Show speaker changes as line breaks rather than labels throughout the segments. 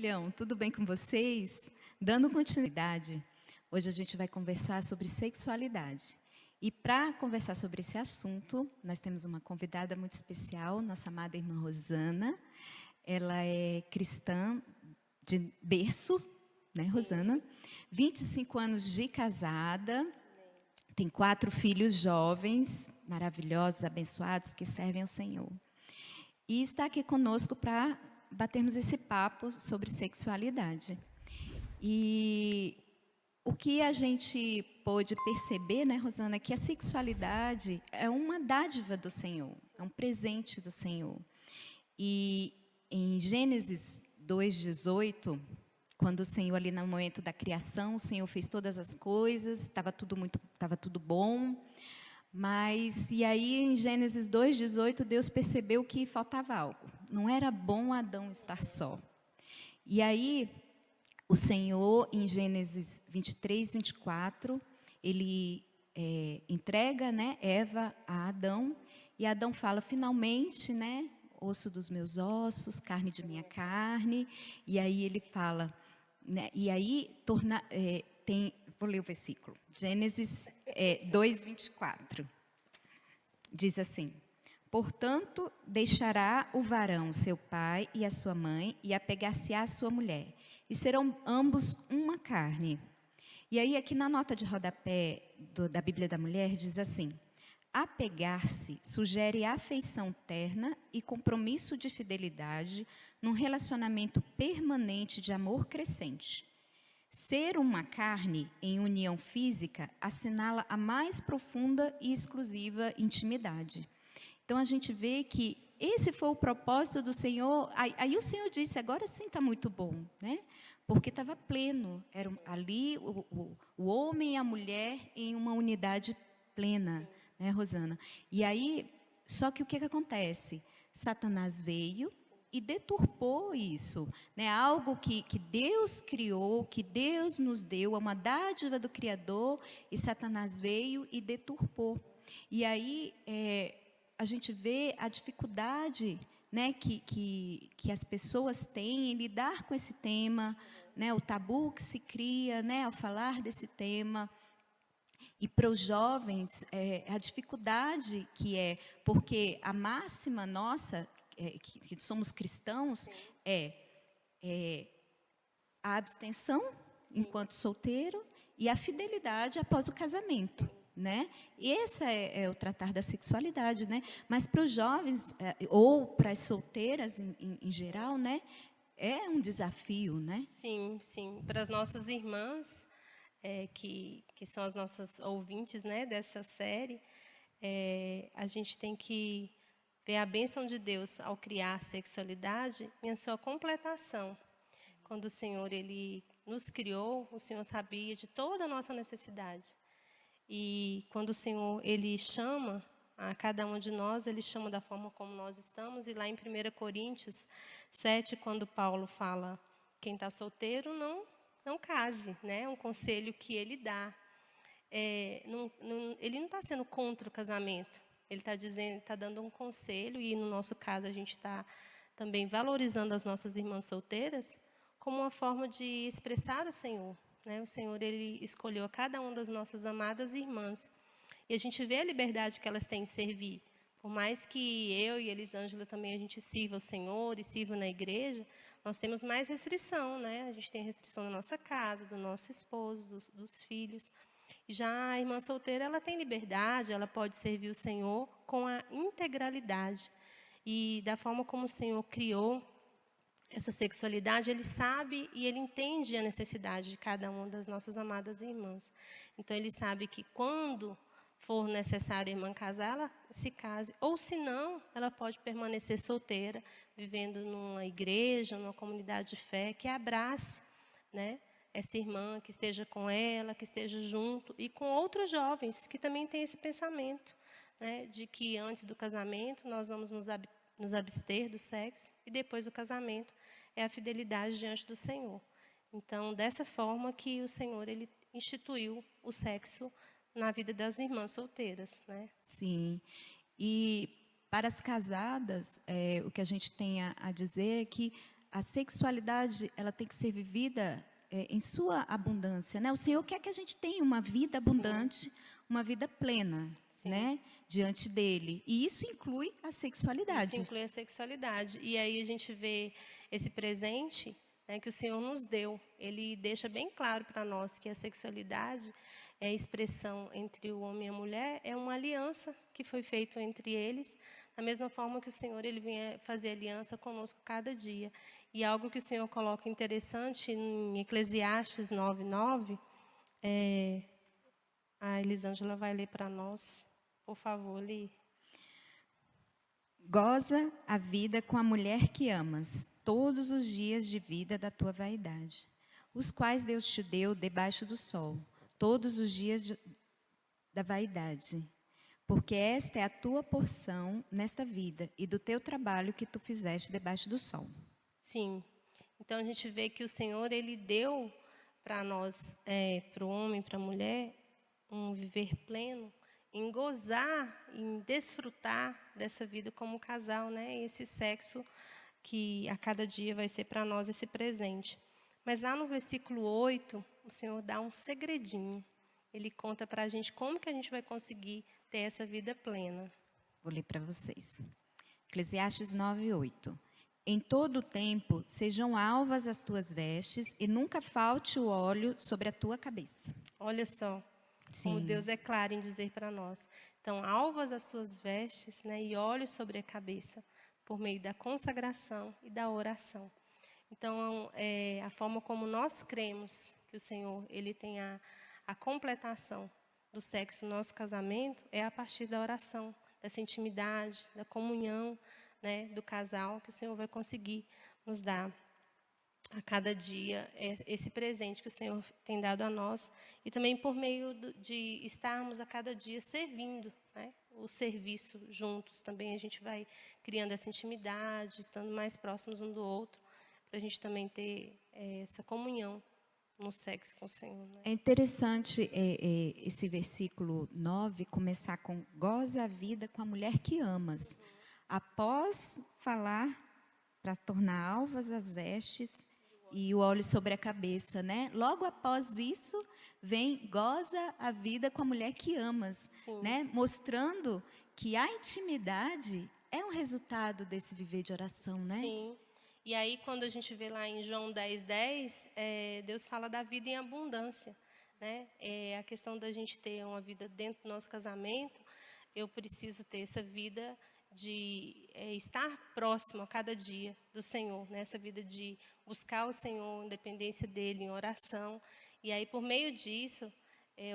família, tudo bem com vocês? Dando continuidade, hoje a gente vai conversar sobre sexualidade. E para conversar sobre esse assunto, nós temos uma convidada muito especial, nossa amada irmã Rosana. Ela é cristã de berço, né, Rosana? 25 anos de casada, tem 4 filhos jovens, maravilhosos, abençoados, que servem ao Senhor. E está aqui conosco para batermos esse papo sobre sexualidade. E o que a gente pôde perceber, né, Rosana, é que a sexualidade é uma dádiva do Senhor, é um presente do Senhor. E em Gênesis 2:18, quando o Senhor ali no momento da criação, o Senhor fez todas as coisas, estava tudo bom. Mas, e aí em Gênesis 2:18, Deus percebeu que faltava algo. Não era bom Adão estar só. E aí, o Senhor, em Gênesis 23:24, ele entrega, né, Eva a Adão. E Adão fala, finalmente, né, osso dos meus ossos, carne de minha carne. E aí ele fala, né, e aí vou ler o versículo. Gênesis 2:24. Diz assim: portanto, deixará o varão seu pai e a sua mãe, e apegar-se-á à sua mulher, e serão ambos uma carne. E aí, aqui na nota de rodapé da Bíblia da Mulher, diz assim: apegar-se sugere afeição terna e compromisso de fidelidade num relacionamento permanente de amor crescente. Ser uma carne em união física assinala a mais profunda e exclusiva intimidade. Então, a gente vê que esse foi o propósito do Senhor. Aí o Senhor disse, agora sim está muito bom, né? Porque estava pleno. Era ali o homem e a mulher em uma unidade plena, né, Rosana? E aí, só que o que acontece? Satanás veio e deturpou isso, né? Algo que Deus criou, que Deus nos deu, é uma dádiva do Criador, e Satanás veio e deturpou. E aí a gente vê a dificuldade, né, que as pessoas têm em lidar com esse tema, né, o tabu que se cria, né, ao falar desse tema. E para os jovens, a dificuldade que é, porque a máxima nossa, que somos cristãos, é a abstenção enquanto solteiro e a fidelidade após o casamento, né? E esse é o tratar da sexualidade, né? Mas para os jovens, ou para as solteiras em geral, né? É um desafio, né?
Sim, sim. Para as nossas irmãs, que são as nossas ouvintes, né, dessa série, a gente tem que ver a bênção de Deus ao criar a sexualidade em a sua completação. Quando o Senhor ele nos criou, o Senhor sabia de toda a nossa necessidade. E quando o Senhor ele chama a cada um de nós, ele chama da forma como nós estamos. E lá em 1 Coríntios 7, quando Paulo fala, quem está solteiro não case, né? Um conselho que ele dá. Ele não está sendo contra o casamento. Ele está dizendo, está dando um conselho, e no nosso caso a gente está também valorizando as nossas irmãs solteiras como uma forma de expressar o Senhor, né? O Senhor ele escolheu a cada uma das nossas amadas irmãs, e a gente vê a liberdade que elas têm em servir. Por mais que eu e Elisângela também a gente sirva o Senhor e sirva na igreja, nós temos mais restrição, né? A gente tem restrição na nossa casa, do nosso esposo, dos filhos. Já a irmã solteira, ela tem liberdade, ela pode servir o Senhor com a integralidade. E da forma como o Senhor criou essa sexualidade, ele sabe e ele entende a necessidade de cada uma das nossas amadas irmãs. Então, ele sabe que quando for necessário a irmã casar, ela se case. Ou, se não, ela pode permanecer solteira, vivendo numa igreja, numa comunidade de fé, que abrace, né, essa irmã, que esteja com ela, que esteja junto, e com outros jovens que também têm esse pensamento, né, de que antes do casamento nós vamos nos abster do sexo, e depois do casamento é a fidelidade diante do Senhor. Então, dessa forma que o Senhor ele instituiu o sexo na vida das irmãs solteiras, né?
Sim. E para as casadas, o que a gente tem a dizer é que a sexualidade, ela tem que ser vivida em sua abundância, né? O Senhor quer que a gente tenha uma vida abundante, uma vida plena,
Sim.
né? Diante dele. E isso inclui a sexualidade.
Isso inclui a sexualidade. E aí a gente vê esse presente, né, que o Senhor nos deu. Ele deixa bem claro para nós que a sexualidade é a expressão entre o homem e a mulher, é uma aliança que foi feita entre eles, da mesma forma que o Senhor ele vinha fazer aliança conosco cada dia. E algo que o Senhor coloca interessante em Eclesiastes 9:9, a Elisângela vai ler para nós. Por favor, Li.
Goza a vida com a mulher que amas, todos os dias de vida da tua vaidade, os quais Deus te deu debaixo do sol, todos os dias da vaidade. Porque esta é a tua porção nesta vida e do teu trabalho que tu fizeste debaixo do sol.
Sim. Então a gente vê que o Senhor ele deu para nós, para o homem, para a mulher, um viver pleno, em gozar, em desfrutar dessa vida como casal, né? Esse sexo que a cada dia vai ser para nós esse presente. Mas lá no versículo 8, o Senhor dá um segredinho. Ele conta para a gente como que a gente vai conseguir ter essa vida plena.
Vou ler para vocês. Eclesiastes 9:8. Em todo o tempo sejam alvas as tuas vestes e nunca falte o óleo sobre a tua cabeça.
Olha só. Como Deus é claro em dizer para nós. Então, alvas as suas vestes, né, e olhos sobre a cabeça, por meio da consagração e da oração. Então, a forma como nós cremos que o Senhor ele tem a completação do sexo no nosso casamento é a partir da oração, dessa intimidade, da comunhão, né, do casal, que o Senhor vai conseguir nos dar a cada dia esse presente que o Senhor tem dado a nós e também por meio de estarmos a cada dia servindo, né, o serviço juntos. Também a gente vai criando essa intimidade, estando mais próximos um do outro, para a gente também ter essa comunhão no sexo com o Senhor. Né?
É interessante esse versículo 9 começar com goza a vida com a mulher que amas. Após falar para tornar alvas as vestes e o óleo sobre a cabeça, né? Logo após isso, vem goza a vida com a mulher que amas, né? Mostrando que a intimidade é um resultado desse viver de oração, né?
Sim. E aí, quando a gente vê lá em João 10:10, Deus fala da vida em abundância, né? A questão da gente ter uma vida dentro do nosso casamento, eu preciso ter essa vida de estar próximo a cada dia do Senhor, né? Essa vida de buscar o Senhor, independência dele, em oração. E aí, por meio disso,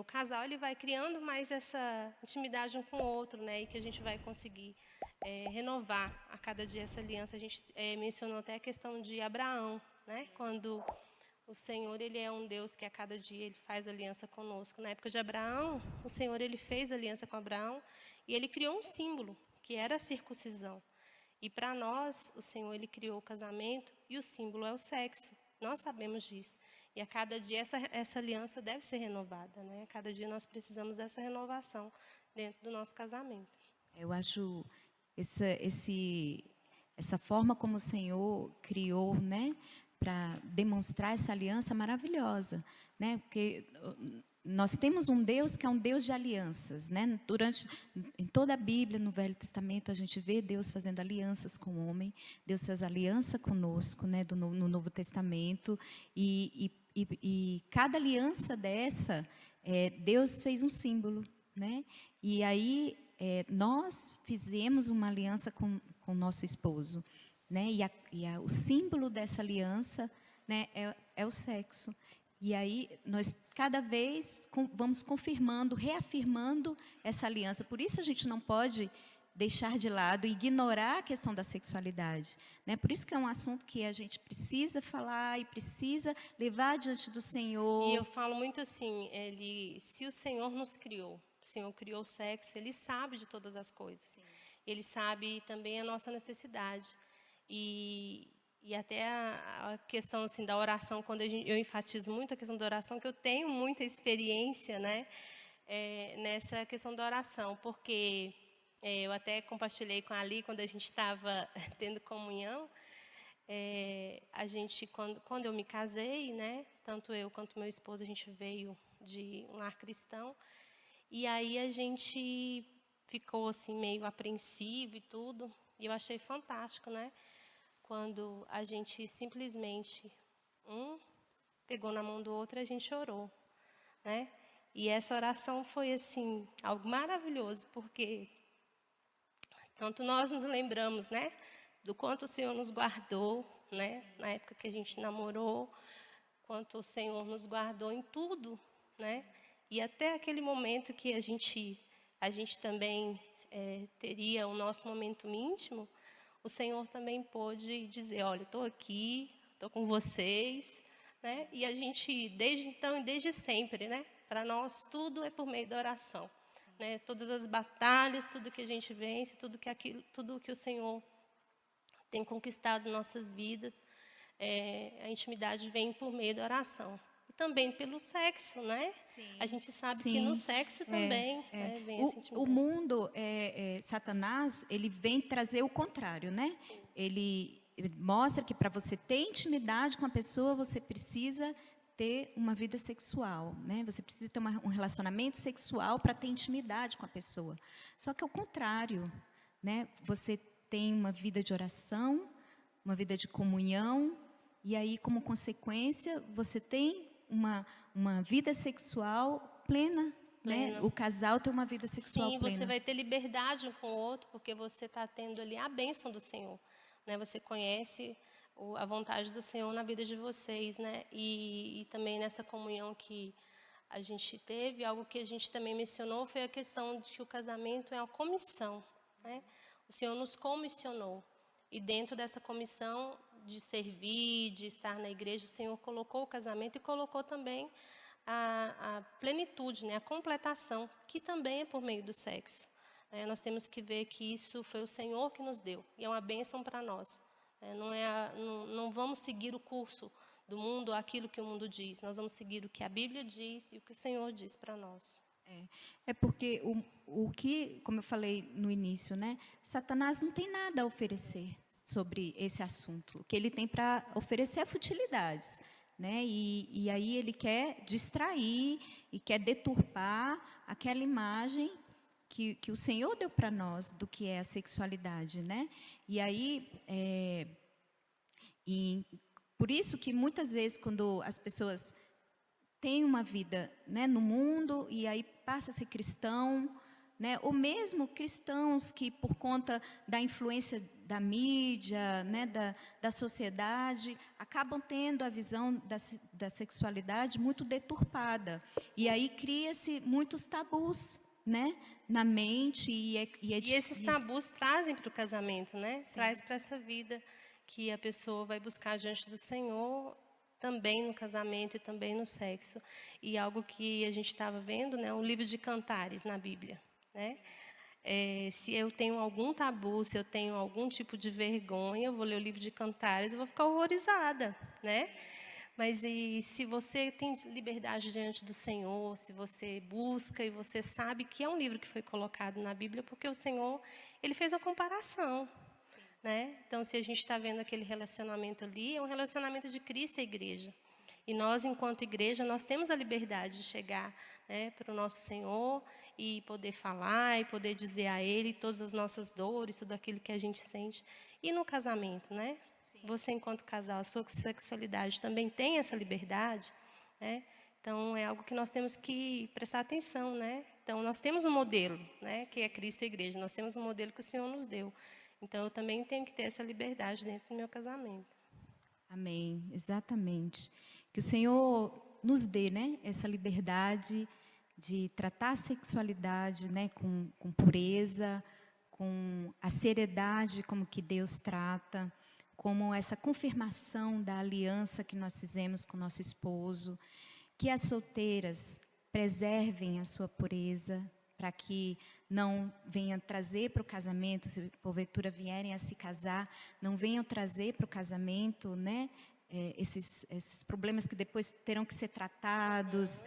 o casal ele vai criando mais essa intimidade um com o outro, né? E que a gente vai conseguir renovar a cada dia essa aliança. A gente mencionou até a questão de Abraão, né? Quando o Senhor ele é um Deus que a cada dia ele faz aliança conosco. Na época de Abraão, o Senhor ele fez aliança com Abraão e ele criou um símbolo, que era a circuncisão. E para nós, o Senhor ele criou o casamento e o símbolo é o sexo. Nós sabemos disso. E a cada dia essa aliança deve ser renovada, né? A cada dia nós precisamos dessa renovação dentro do nosso casamento.
Eu acho essa forma como o Senhor criou, né, para demonstrar essa aliança maravilhosa, né? Porque nós temos um Deus que é um Deus de alianças, né? Em toda a Bíblia, no Velho Testamento, a gente vê Deus fazendo alianças com o homem. Deus fez aliança conosco, né? No Novo Testamento. E cada aliança dessa, Deus fez um símbolo, né? E aí nós fizemos uma aliança com o nosso esposo, né? O símbolo dessa aliança, né, é o sexo. E aí nós cada vez vamos confirmando, reafirmando essa aliança. Por isso a gente não pode deixar de lado, ignorar a questão da sexualidade, né? Por isso que é um assunto que a gente precisa falar e precisa levar diante do Senhor.
E eu falo muito assim, se o Senhor nos criou, o Senhor criou o sexo, Ele sabe de todas as coisas. Sim. Ele sabe também a nossa necessidade. E até a questão assim, da oração, quando eu enfatizo muito a questão da oração, que eu tenho muita experiência, né, nessa questão da oração, porque eu até compartilhei com a Ali, quando a gente estava tendo comunhão, A gente, quando eu me casei, né, tanto eu quanto meu esposo, a gente veio de um lar cristão, e aí a gente ficou assim meio apreensivo e tudo, e eu achei fantástico, né, quando a gente simplesmente pegou na mão do outro e a gente orou, né, e essa oração foi assim algo maravilhoso, porque tanto nós nos lembramos, né, do quanto o Senhor nos guardou, né, na época que a gente namorou, quanto o Senhor nos guardou em tudo, né, e até aquele momento que a gente também teria o nosso momento íntimo, o Senhor também pôde dizer, olha, estou aqui, estou com vocês, né, e a gente, desde então e desde sempre, né, para nós tudo é por meio da oração. Né, todas as batalhas, tudo que a gente vence, tudo que o Senhor tem conquistado em nossas vidas, a intimidade vem por meio da oração. E também pelo sexo, né?
Sim.
A gente sabe que no
Sim.
sexo também né, vem essa
O
intimidade.
mundo, Satanás, ele vem trazer o contrário, né? Ele mostra que para você ter intimidade com a pessoa, você precisa ter uma vida sexual, né? Você precisa ter um relacionamento sexual para ter intimidade com a pessoa. Só que é o contrário, né? Você tem uma vida de oração, uma vida de comunhão, e aí, como consequência, você tem uma vida sexual plena, né? O casal tem uma vida sexual
Sim,
plena.
você vai ter liberdade um com o outro, porque você está tendo ali a bênção do Senhor, né? Você conhece a vontade do Senhor na vida de vocês, né? E também nessa comunhão que a gente teve, algo que a gente também mencionou foi a questão de que o casamento é uma comissão, né? O Senhor nos comissionou e dentro dessa comissão de servir, de estar na igreja, o Senhor colocou o casamento e colocou também a plenitude, né? A completação, que também é por meio do sexo. Nós temos que ver que isso foi o Senhor que nos deu e é uma bênção para nós. Não vamos seguir o curso do mundo, aquilo que o mundo diz. Nós vamos seguir o que a Bíblia diz e o que o Senhor diz para nós.
É porque o que, como eu falei no início, né? Satanás não tem nada a oferecer sobre esse assunto. O que ele tem para oferecer é futilidades, né? E aí ele quer distrair e quer deturpar aquela imagem que o Senhor deu para nós do que é a sexualidade, né? E aí, por isso que muitas vezes quando as pessoas têm uma vida, né, no mundo e aí passa a ser cristão, né? Ou mesmo cristãos que por conta da influência da mídia, né, da sociedade, acabam tendo a visão da sexualidade muito deturpada. E aí cria-se muitos tabus, né, na mente
e esses tabus trazem para o casamento, né?
Sim.
Traz para essa vida que a pessoa vai buscar diante do Senhor, também no casamento e também no sexo. E algo que a gente estava vendo, né, o livro de Cantares na Bíblia, né? Se eu tenho algum tabu, se eu tenho algum tipo de vergonha, eu vou ler o livro de Cantares e vou ficar horrorizada, né? Mas e se você tem liberdade diante do Senhor, se você busca e você sabe que é um livro que foi colocado na Bíblia, porque o Senhor, Ele fez a comparação, né? Então, se a gente está vendo aquele relacionamento ali, é um relacionamento de Cristo e a igreja. E nós, enquanto igreja, nós temos a liberdade de chegar, né, para o nosso Senhor e poder falar e poder dizer a Ele todas as nossas dores, tudo aquilo que a gente sente. E no casamento, né? Você, enquanto casal, a sua sexualidade também tem essa liberdade, né? Então, é algo que nós temos que prestar atenção, né? Então, nós temos um modelo, né, que é Cristo e a igreja. Nós temos um modelo que o Senhor nos deu. Então, eu também tenho que ter essa liberdade dentro do meu casamento.
Amém, exatamente. Que o Senhor nos dê, né, essa liberdade de tratar a sexualidade, né, com pureza, com a seriedade como que Deus trata, como essa confirmação da aliança que nós fizemos com nosso esposo, que as solteiras preservem a sua pureza, para que não venham trazer para o casamento, se porventura vierem a se casar, não venham trazer para o casamento, né, esses problemas que depois terão que ser tratados,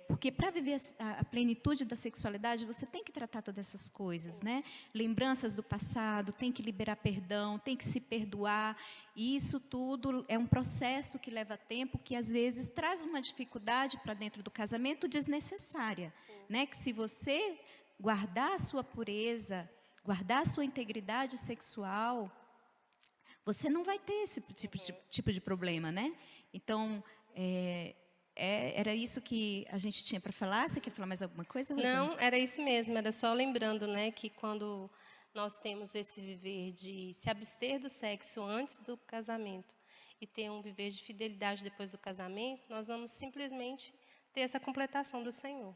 Porque para viver a plenitude da sexualidade, você tem que tratar todas essas coisas, né? Lembranças do passado, tem que liberar perdão, tem que se perdoar. E isso tudo é um processo que leva tempo, que às vezes traz uma dificuldade para dentro do casamento desnecessária, né? Que se você guardar a sua pureza, guardar a sua integridade sexual, você não vai ter esse tipo de problema, né? Então, era isso que a gente tinha para falar. Você quer falar mais alguma coisa, Rosana?
Não, era isso mesmo. Era só lembrando, né, que quando nós temos esse viver de se abster do sexo antes do casamento e ter um viver de fidelidade depois do casamento, nós vamos simplesmente ter essa completação do Senhor.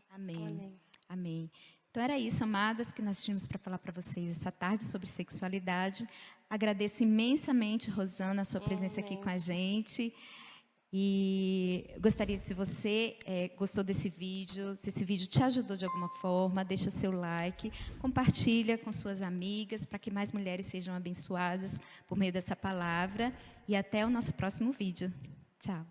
Amém.
Amém.
Amém. Então, era isso, amadas, que nós tínhamos para falar para vocês essa tarde sobre sexualidade. Agradeço imensamente, Rosana, a sua presença aqui com a gente. E gostaria, se você gostou desse vídeo, se esse vídeo te ajudou de alguma forma, deixa seu like, compartilha com suas amigas, para que mais mulheres sejam abençoadas por meio dessa palavra. E até o nosso próximo vídeo. Tchau.